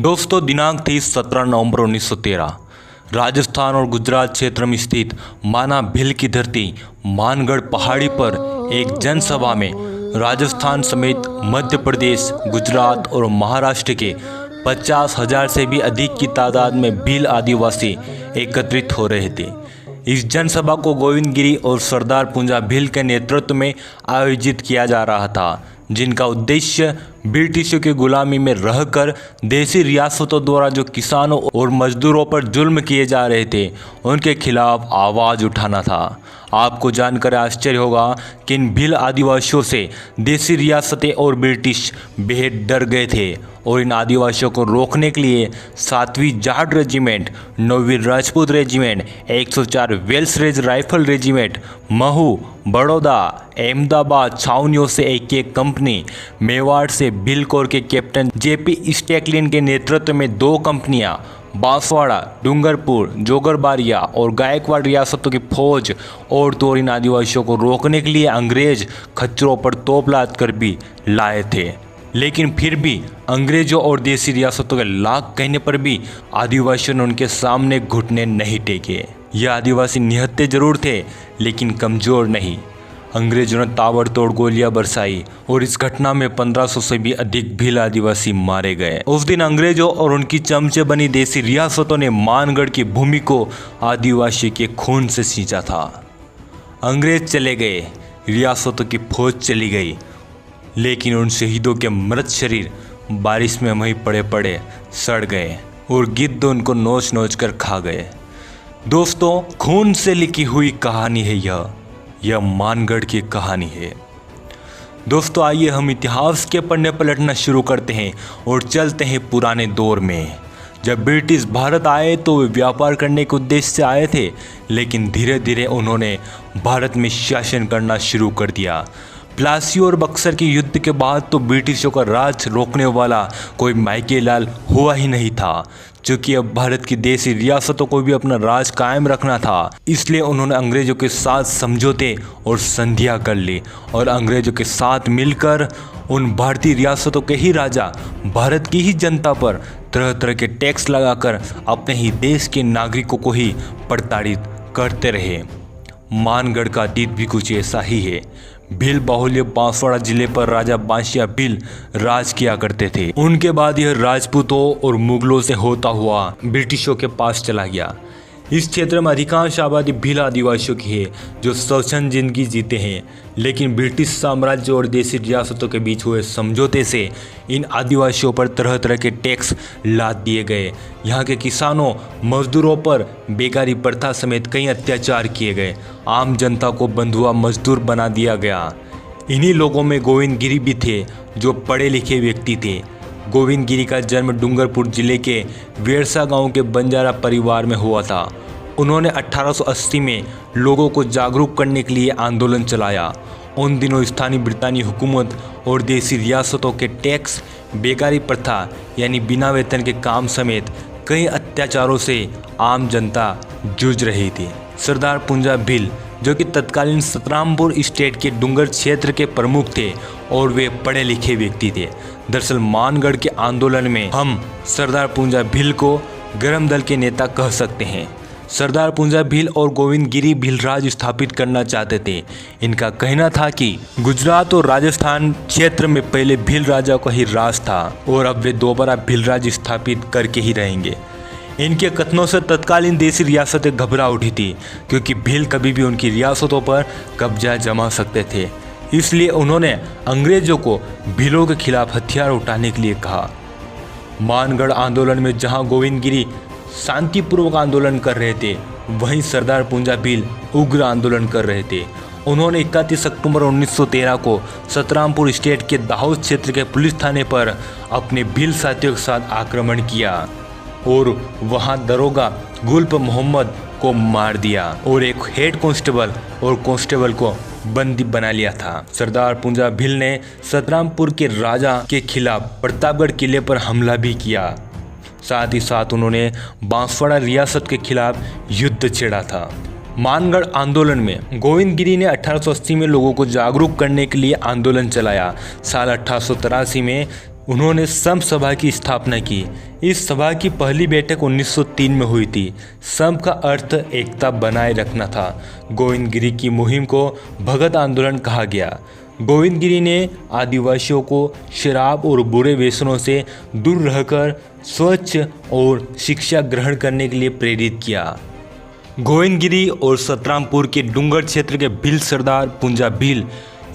दोस्तों दिनांक थी 17 नवंबर 1913। राजस्थान और गुजरात क्षेत्र में स्थित माना भील की धरती मानगढ़ पहाड़ी पर एक जनसभा में राजस्थान समेत मध्य प्रदेश, गुजरात और महाराष्ट्र के 50,000 से भी अधिक की तादाद में भील आदिवासी एकत्रित हो रहे थे। इस जनसभा को गोविंद गिरी और सरदार पूंजा भील के नेतृत्व में आयोजित किया जा रहा था, जिनका उद्देश्य ब्रिटिशों की गुलामी में रहकर देसी रियासतों द्वारा जो किसानों और मजदूरों पर जुल्म किए जा रहे थे उनके खिलाफ आवाज़ उठाना था। आपको जानकर आश्चर्य होगा कि इन भील आदिवासियों से देसी रियासतें और ब्रिटिश बेहद डर गए थे और इन आदिवासियों को रोकने के लिए 7वीं जाट रेजिमेंट, 9वीं राजपूत रेजिमेंट, 104 वेल्स रेज राइफल रेजिमेंट, महू, बड़ौदा, अहमदाबाद छावनियों से एक कंपनी, मेवाड़ से भील कोर के कैप्टन जेपी स्टैकलिन के नेतृत्व में 2 कंपनियां, बांसवाड़ा, डूंगरपुर, जोगरबारिया और गायकवाड़ रियासतों की फौज और तो इन आदिवासियों को रोकने के लिए अंग्रेज खच्चरों पर तोप लाद कर भी लाए थे। लेकिन फिर भी अंग्रेजों और देसी रियासतों के लाख कहने पर भी आदिवासियों ने उनके सामने घुटने नहीं टेके। ये आदिवासी निहत्थे जरूर थे लेकिन कमज़ोर नहीं। अंग्रेजों ने ताबड़तोड़ गोलियां बरसाई और इस घटना में 1500 से भी अधिक भील आदिवासी मारे गए। उस दिन अंग्रेजों और उनकी चमचे बनी देसी रियासतों ने मानगढ़ की भूमि को आदिवासी के खून से सींचा था। अंग्रेज चले गए, रियासतों की फौज चली गई, लेकिन उन शहीदों के मृत शरीर बारिश में वहीं पड़े पड़े सड़ गए और गिद्ध उनको नोच नोच कर खा गए। दोस्तों, खून से लिखी हुई कहानी है यह मानगढ़ की कहानी है। दोस्तों, आइए हम इतिहास के पन्ने पलटना शुरू करते हैं और चलते हैं पुराने दौर में। जब ब्रिटिश भारत आए तो वे व्यापार करने के उद्देश्य से आए थे, लेकिन धीरे धीरे उन्होंने भारत में शासन करना शुरू कर दिया। प्लासी और बक्सर के युद्ध के बाद तो ब्रिटिशों का राज रोकने वाला कोई माइकेलाल हुआ ही नहीं था। चूँकि अब भारत की देसी रियासतों को भी अपना राज कायम रखना था, इसलिए उन्होंने अंग्रेजों के साथ समझौते और संधियां कर ली और अंग्रेजों के साथ मिलकर उन भारतीय रियासतों के ही राजा भारत की ही जनता पर तरह तरह के टैक्स लगाकर अपने ही देश के नागरिकों को ही प्रताड़ित करते रहे। मानगढ़ का अतीत भी कुछ ऐसा ही है। भील बाहुल्य बांसवाड़ा जिले पर राजा बांसिया भील राज किया करते थे। उनके बाद यह राजपूतों और मुगलों से होता हुआ ब्रिटिशों के पास चला गया। इस क्षेत्र में अधिकांश आबादी भील आदिवासियों की है जो स्वच्छंद जिंदगी जीते हैं, लेकिन ब्रिटिश साम्राज्य और देसी रियासतों के बीच हुए समझौते से इन आदिवासियों पर तरह तरह के टैक्स लाद दिए गए। यहाँ के किसानों, मजदूरों पर बेकारी प्रथा समेत कई अत्याचार किए गए। आम जनता को बंधुआ मजदूर बना दिया गया। इन्हीं लोगों में गोविंद गिरी भी थे जो पढ़े लिखे व्यक्ति थे। गोविंद गिरी का जन्म डूंगरपुर जिले के वेरसा गांव के बंजारा परिवार में हुआ था। उन्होंने 1880 में लोगों को जागरूक करने के लिए आंदोलन चलाया। उन दिनों स्थानीय ब्रितानी हुकूमत और देसी रियासतों के टैक्स, बेकारी प्रथा यानी बिना वेतन के काम समेत कई अत्याचारों से आम जनता जूझ रही थी। सरदार पूंजा भील, जो कि तत्कालीन सतरामपुर स्टेट के डूंगर क्षेत्र के प्रमुख थे और वे पढ़े लिखे व्यक्ति थे। दरअसल मानगढ़ के आंदोलन में हम सरदार पूंजा भील को गरम दल के नेता कह सकते हैं। सरदार पूंजा भील और गोविंद गिरी भील राज स्थापित करना चाहते थे। इनका कहना था कि गुजरात और राजस्थान क्षेत्र में पहले भील राजा का ही राज था और अब वे दोबारा भील राज स्थापित करके ही रहेंगे। इनके कथनों से तत्कालीन देसी रियासतें घबरा उठी थी, क्योंकि भील कभी भी उनकी रियासतों पर कब्जा जमा सकते थे। इसलिए उन्होंने अंग्रेजों को भीलों के खिलाफ हथियार उठाने के लिए कहा। मानगढ़ आंदोलन में जहां गोविंद गिरी शांतिपूर्वक आंदोलन कर रहे थे, वहीं सरदार पूंजा भील उग्र आंदोलन कर रहे थे। उन्होंने 31 अक्टूबर 1913 को सतरामपुर स्टेट के दाहोद क्षेत्र के पुलिस थाने पर अपने भील साथियों के साथ आक्रमण किया और वहां दरोगा गुल्प मोहम्मद को मार दिया और एक हेड कांस्टेबल और कांस्टेबल को बंदी बना लिया था। सरदार पूंजा भील ने सतरामपुर के राजा के खिलाफ प्रतापगढ़ किले पर हमला भी किया। साथ ही साथ उन्होंने बांसवाड़ा रियासत के खिलाफ युद्ध छेड़ा था। मानगढ़ आंदोलन में गोविंद गिरी ने 1880 में लोगों को जागरूक करने के लिए आंदोलन चलाया। साल 1883 में उन्होंने संप सभा की स्थापना की। इस सभा की पहली बैठक 1903 में हुई थी। संप का अर्थ एकता बनाए रखना था। गोविंदगिरी की मुहिम को भगत आंदोलन कहा गया। गोविंदगिरी ने आदिवासियों को शराब और बुरे व्यसनों से दूर रहकर स्वच्छ और शिक्षा ग्रहण करने के लिए प्रेरित किया। गोविंदगिरी और सतरामपुर के डूंगर क्षेत्र के भील सरदार पुंजा भील,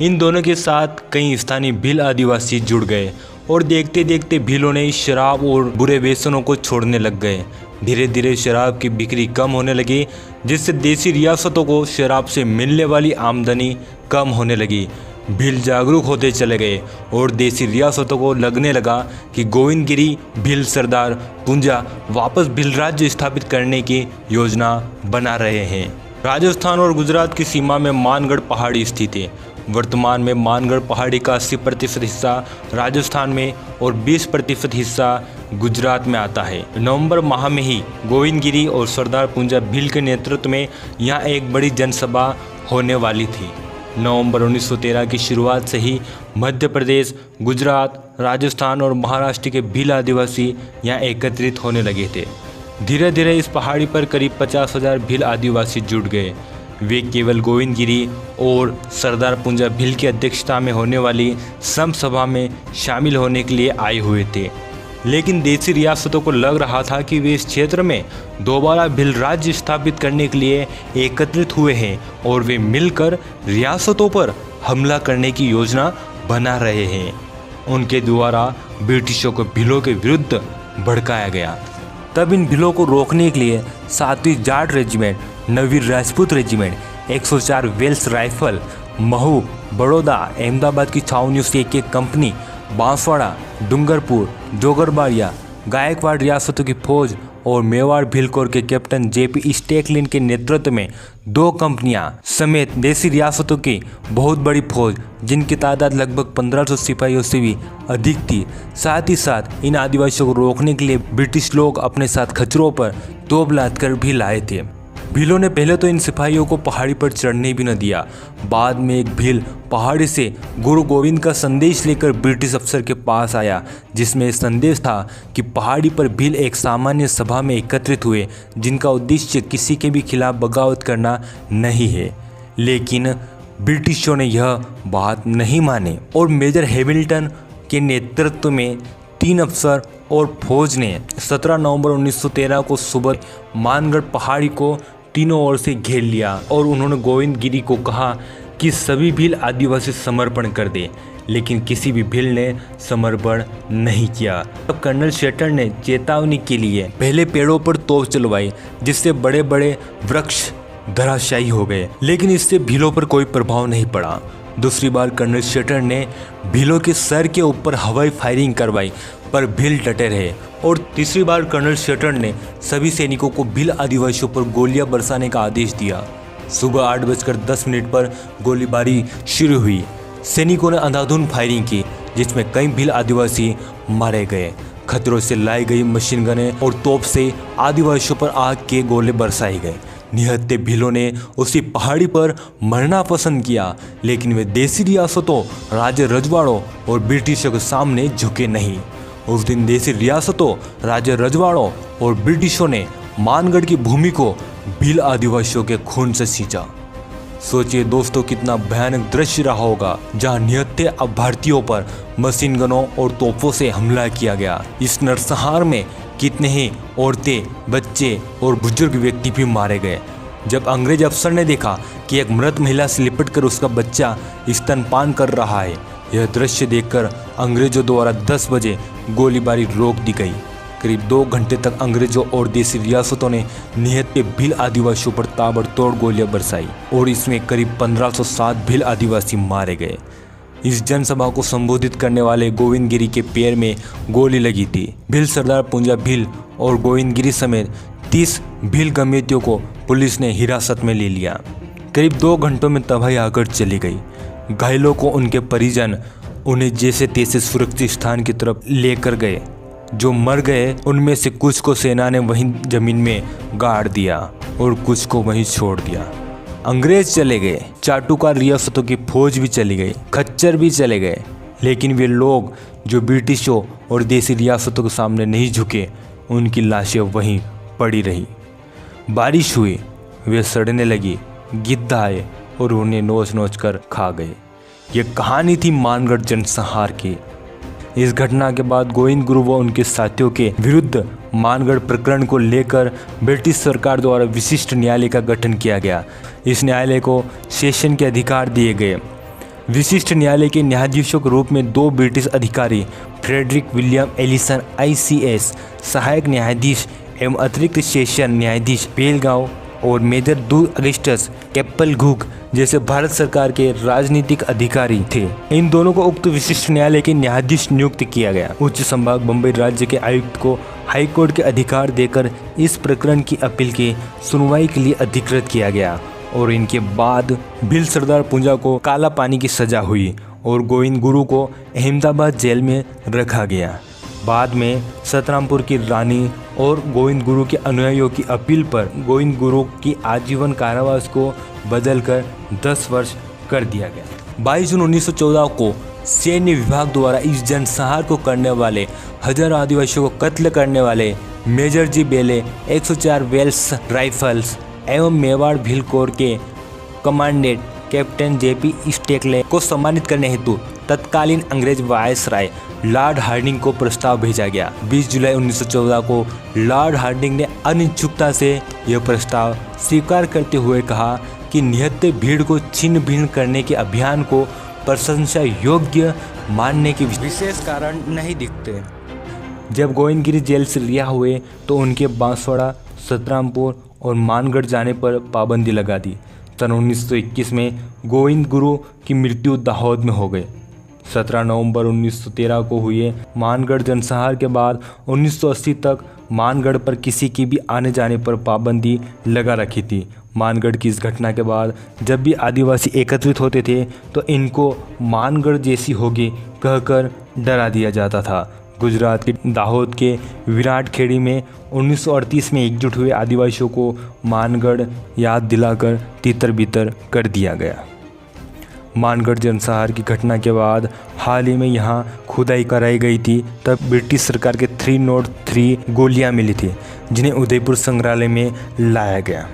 इन दोनों के साथ कई स्थानीय भील आदिवासी जुड़ गए और देखते देखते भीलों ने शराब और बुरे व्यसनों को छोड़ने लग गए। धीरे धीरे शराब की बिक्री कम होने लगी, जिससे देसी रियासतों को शराब से मिलने वाली आमदनी कम होने लगी। भील जागरूक होते चले गए और देसी रियासतों को लगने लगा कि गोविंदगिरी भील सरदार पुंजा वापस भील राज्य स्थापित करने की योजना बना रहे हैं। राजस्थान और गुजरात की सीमा में मानगढ़ पहाड़ी स्थित है। वर्तमान में मानगढ़ पहाड़ी का 80% हिस्सा राजस्थान में और 20% हिस्सा गुजरात में आता है। नवंबर माह में ही गोविंदगिरी और सरदार पुंजा भील के नेतृत्व में यहाँ एक बड़ी जनसभा होने वाली थी। नवंबर 1913 की शुरुआत से ही मध्य प्रदेश, गुजरात, राजस्थान और महाराष्ट्र के भील आदिवासी यहाँ एकत्रित होने लगे थे। धीरे धीरे इस पहाड़ी पर करीब 50,000 भील आदिवासी जुट गए। वे केवल गोविंदगिरी और सरदार पुंजा भील की अध्यक्षता में होने वाली संप सभा में शामिल होने के लिए आए हुए थे, लेकिन देसी रियासतों को लग रहा था कि वे इस क्षेत्र में दोबारा भील राज्य स्थापित करने के लिए एकत्रित हुए हैं और वे मिलकर रियासतों पर हमला करने की योजना बना रहे हैं। उनके द्वारा ब्रिटिशों को भीलों के विरुद्ध भड़काया गया। तब इन भीलों को रोकने के लिए 7वीं जाट रेजिमेंट, 9वीं Rajput regiment, 104 Wells rifle, Mhow, Baroda, Ahmedabad की छावनियों से एक कंपनी, बांसवाड़ा, डूंगरपुर, जोगरबाड़िया, गायकवाड़ रियासतों की फौज और मेवाड़ भील कोर के कैप्टन जेपी स्टैकलिन के नेतृत्व में 2 कंपनियां समेत देसी रियासतों की बहुत बड़ी फौज, जिनकी तादाद लगभग 1500 सिपाहियों से भी अधिक थी। साथ ही साथ इन आदिवासियों को रोकने के लिए ब्रिटिश लोग अपने साथ खच्चरों पर तोप लाद कर भी लाए थे। भीलों ने पहले तो इन सिपाहियों को पहाड़ी पर चढ़ने भी न दिया। बाद में एक भील पहाड़ी से गुरु गोविंद का संदेश लेकर ब्रिटिश अफसर के पास आया, जिसमें संदेश था कि पहाड़ी पर भील एक सामान्य सभा में एकत्रित हुए, जिनका उद्देश्य किसी के भी खिलाफ बगावत करना नहीं है। लेकिन ब्रिटिशों ने यह बात नहीं मानी और मेजर हैमिल्टन के नेतृत्व में 3 अफसर और फौज ने 17 नवंबर 1913 को सुबह मानगढ़ पहाड़ी को तीनों ओर से घेर लिया और उन्होंने गोविंदगिरी को कहा कि सभी भील आदिवासी समर्पण कर दे, लेकिन किसी भी भील ने समर्पण नहीं किया। तब कर्नल शेटर ने चेतावनी के लिए पहले पेड़ों पर तोप चलवाई, जिससे बड़े बड़े वृक्ष धराशायी हो गए, लेकिन इससे भीलों पर कोई प्रभाव नहीं पड़ा। दूसरी बार कर्नल शेटर ने भीलों के सर के ऊपर हवाई फायरिंग करवाई, पर भील डटे रहे। और तीसरी बार कर्नल शेटर ने सभी सैनिकों को भील आदिवासियों पर गोलियां बरसाने का आदेश दिया। सुबह 8:10 पर गोलीबारी शुरू हुई। सैनिकों ने अंधाधुंध फायरिंग की, जिसमें कई भील आदिवासी मारे गए। खतरों से लाई गई मशीन गनें और तोप से आदिवासियों पर आग के गोले बरसाए गए। निहत्थे भीलों ने उसी पहाड़ी पर मरना पसंद किया, लेकिन वे देसी रियासतों, राज्य रजवाड़ों और ब्रिटिशों के सामने झुके नहीं। उस दिन देसी रियासतों, राज्य रजवाड़ों और ब्रिटिशों ने मानगढ़ की भूमि को भील आदिवासियों के खून से सींचा। सोचिए दोस्तों, कितना भयानक दृश्य रहा होगा, जहां निहत्थे भारतीयों पर मशीन गनों और तोपों से हमला किया गया। इस नरसंहार में कितने ही औरतें, बच्चे और बुजुर्ग व्यक्ति भी मारे गए। जब अंग्रेज अफसर ने देखा कि एक मृत महिला से लिपटकर उसका बच्चा स्तनपान कर रहा है, यह दृश्य देखकर अंग्रेजों द्वारा 10 बजे गोलीबारी रोक दी गई। करीब 2 घंटे तक अंग्रेजों और देसी रियासतों ने निहत्थे भील आदिवासियों पर ताबड़तोड़ गोलियां बरसाई और इसमें करीब 1507 भील आदिवासी मारे गए। इस जनसभा को संबोधित करने वाले गोविंदगिरी के पैर में गोली लगी थी। भील सरदार पुंजा भील और गोविंदगिरी समेत 30 भील गमेतियों को पुलिस ने हिरासत में ले लिया। करीब 2 घंटों में तबाही आकर चली गई। घायलों को उनके परिजन उन्हें जैसे तैसे सुरक्षित स्थान की तरफ लेकर गए। जो मर गए उनमें से कुछ को सेना ने वहीं जमीन में गाड़ दिया और कुछ को वहीं छोड़ दिया। अंग्रेज चले गए, चाटुकार रियासतों की फौज भी चली गई, खच्चर भी चले गए। लेकिन वे लोग जो ब्रिटिशों और देसी रियासतों के सामने नहीं झुके, उनकी लाशें वहीं पड़ी रही। बारिश हुई, वे सड़ने लगी, गिद्ध आए और उन्हें नोच नोच कर खा गए। ये कहानी थी मानगढ़ जनसंहार की। इस घटना के बाद गोविंद गुरु व उनके साथियों के विरुद्ध मानगढ़ प्रकरण को लेकर ब्रिटिश सरकार द्वारा विशिष्ट न्यायालय का गठन किया गया। इस न्यायालय को सेशन के अधिकार दिए गए। विशिष्ट न्यायालय के न्यायाधीशों के रूप में 2 ब्रिटिश अधिकारी फ्रेडरिक विलियम एलिसन ICS सहायक न्यायाधीश एवं अतिरिक्त सेशन न्यायाधीश बेलगांव और मेजर दू अगस्टस केप्पलघुग जैसे भारत सरकार के राजनीतिक अधिकारी थे। इन दोनों को उक्त विशिष्ट न्यायालय के न्यायाधीश नियुक्त किया गया। उच्च संभाग बम्बई राज्य के आयुक्त को हाई कोर्ट के अधिकार देकर इस प्रकरण की अपील की सुनवाई के लिए अधिकृत किया गया और इनके बाद भील सरदार पूंजा को काला पानी की सजा हुई और गोविंद गुरु को अहमदाबाद जेल में रखा गया। बाद में सतरामपुर की रानी और गोविंद गुरु के अनुयायियों की अपील पर गोविंद गुरु की आजीवन कारावास को बदलकर 10 वर्ष कर दिया गया। 22 जून 1914 को सैन्य विभाग द्वारा इस जनसंहार को करने वाले हजारों आदिवासियों को कत्ल करने वाले मेजर जी बेले 104 वेल्स राइफल्स एवं मेवाड़ भील कोर के कमांडेंट कैप्टन JP स्टेकले को सम्मानित करने हेतु तत्कालीन अंग्रेज वायसराय लॉर्ड हार्डिंग को प्रस्ताव भेजा गया। 20 जुलाई 1914 को लॉर्ड हार्डिंग ने अनिच्छुकता से यह प्रस्ताव स्वीकार करते हुए कहा कि निहत्थे भीड़ को छिन्न भिन्न करने के अभियान को प्रशंसा योग्य मानने के विशेष कारण नहीं दिखते। जब गोविंदगिरी जेल से रिहा हुए तो उनके बांसवाड़ा, सतरामपुर और मानगढ़ जाने पर पाबंदी लगा दी। सन 1921 में गोविंद गुरु की मृत्यु दाहोद में हो गई। 17 नवंबर 1913 को हुए मानगढ़ जनसंहार के बाद 1980 तक मानगढ़ पर किसी की भी आने जाने पर पाबंदी लगा रखी थी। मानगढ़ की इस घटना के बाद जब भी आदिवासी एकत्रित होते थे तो इनको मानगढ़ जैसी होगी कहकर डरा दिया जाता था। गुजरात के दाहोद के विराट खेड़ी में 1938 में एकजुट हुए आदिवासियों को मानगढ़ याद दिलाकर तितर बितर कर दिया गया। मानगढ़ जनसंहार की घटना के बाद हाल ही में यहाँ खुदाई कराई गई थी। तब ब्रिटिश सरकार के 303 गोलियाँ मिली थी जिन्हें उदयपुर संग्रहालय में लाया गया।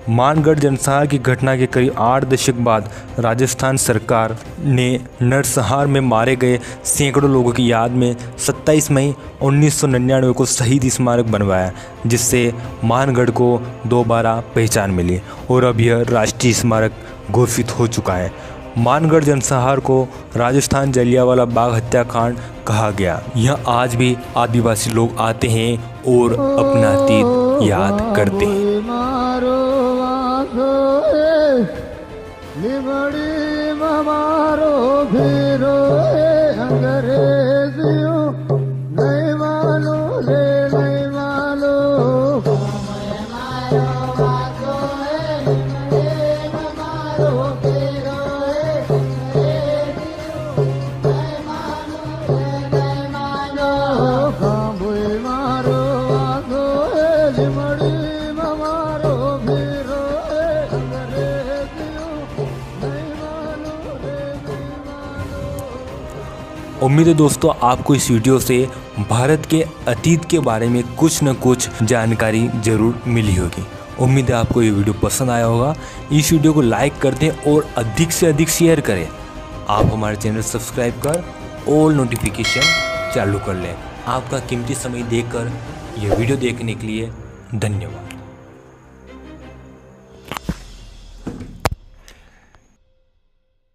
मानगढ़ जनसंहार की घटना के करीब 8 दशक बाद राजस्थान सरकार ने नरसंहार में मारे गए सैकड़ों लोगों की याद में 27 मई 1999 को शहीद स्मारक बनवाया, जिससे मानगढ़ को दोबारा पहचान मिली और अब यह राष्ट्रीय स्मारक घोषित हो चुका है। मानगढ़ जनसंहार को राजस्थान जलियांवाला बाग हत्याकांड कहा गया। यहाँ आज भी आदिवासी लोग आते हैं और अपना अतीत याद करते हैं। उम्मीद है दोस्तों आपको इस वीडियो से भारत के अतीत के बारे में कुछ न कुछ जानकारी जरूर मिली होगी। उम्मीद है आपको ये वीडियो पसंद आया होगा। इस वीडियो को लाइक कर दें और अधिक से अधिक शेयर करें। आप हमारे चैनल सब्सक्राइब कर ऑल नोटिफिकेशन चालू कर लें। आपका कीमती समय देकर यह वीडियो देखने के लिए धन्यवाद।